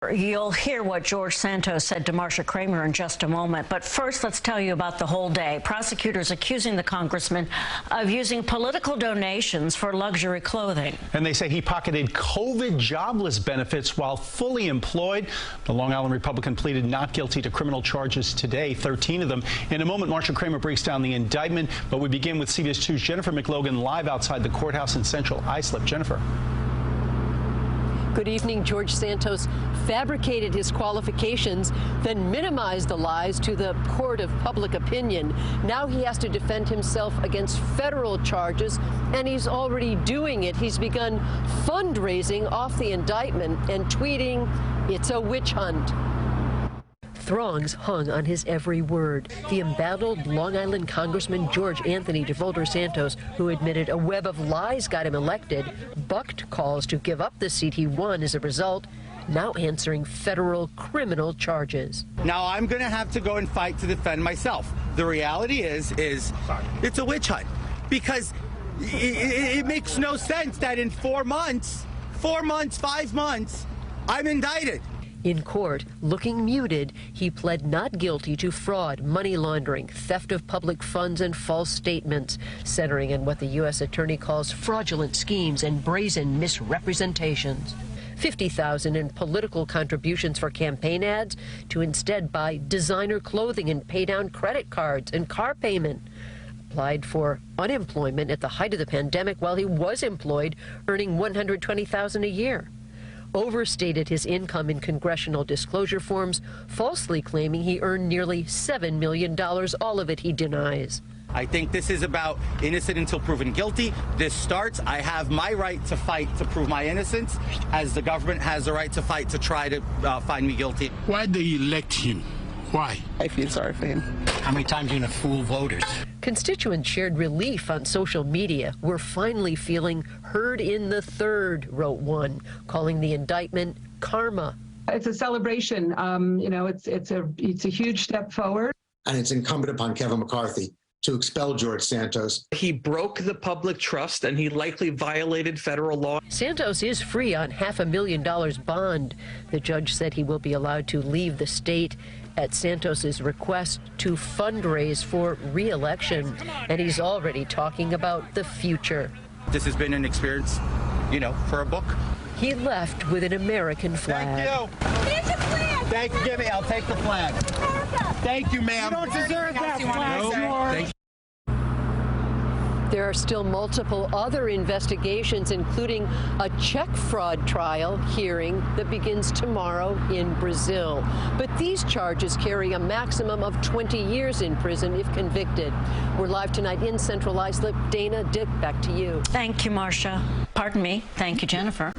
You'll hear what George Santos said to Marsha Kramer in just a moment. But first, let's tell you about the whole day. Prosecutors accusing the congressman of using political donations for luxury clothing. And they say he pocketed COVID jobless benefits while fully employed. The Long Island Republican pleaded not guilty to criminal charges today, 13 of them. In a moment, Marsha Kramer breaks down the indictment. But we begin with CBS 2's Jennifer McLogan live outside the courthouse in Central Islip. Jennifer. Good evening. George Santos fabricated his qualifications, then minimized the lies to the court of public opinion. Now he has to defend himself against federal charges, and he's already doing it. He's begun fundraising off the indictment and tweeting, "It's a witch hunt." Throngs hung on his every word. The embattled Long Island Congressman George Anthony DeVolder Santos, who admitted a web of lies got him elected, bucked calls to give up the seat he won as a result, now answering federal criminal charges. Now I'm going to have to go and fight to defend myself. The reality is it's a witch hunt, because it makes no sense that in 4 months, 5 months, I'm indicted. In court, looking muted, he pled not guilty to fraud, money laundering, theft of public funds, and false statements, centering on what the U.S. attorney calls fraudulent schemes and brazen misrepresentations. $50,000 in political contributions for campaign ads to instead buy designer clothing and pay down credit cards and car payment. Applied for unemployment at the height of the pandemic while he was employed, earning $120,000 a year. Overstated his income in congressional disclosure forms, falsely claiming he earned nearly $7 million, all of it he denies. I think this is about innocent until proven guilty. This starts. I have my right to fight to prove my innocence, as the government has the right to fight to try to find me guilty. Why did they elect him? Why? I feel sorry for him. How many times are you going to fool voters? Constituents shared relief on social media. We're finally feeling heard in the third, wrote one, calling the indictment karma. It's a celebration. It's a huge step forward. And it's incumbent upon Kevin McCarthy to expel George Santos. He broke the public trust, and he likely violated federal law. Santos is free on $500,000 bond. The judge said he will be allowed to leave the state at Santos's request to fundraise for re-election. And he's already talking about the future. This has been an experience, for a book. He left with an American flag. Thank you. Here's the flag. Thank you, Jimmy. I'll take the flag. Thank you, ma'am. You don't deserve that flag. No. There are still multiple other investigations, including a check fraud trial hearing that begins tomorrow in Brazil. But these charges carry a maximum of 20 years in prison if convicted. We're live tonight in Central Islip. Dana, Dick, back to you. Thank you, Marsha. Pardon me. Thank you, Jennifer.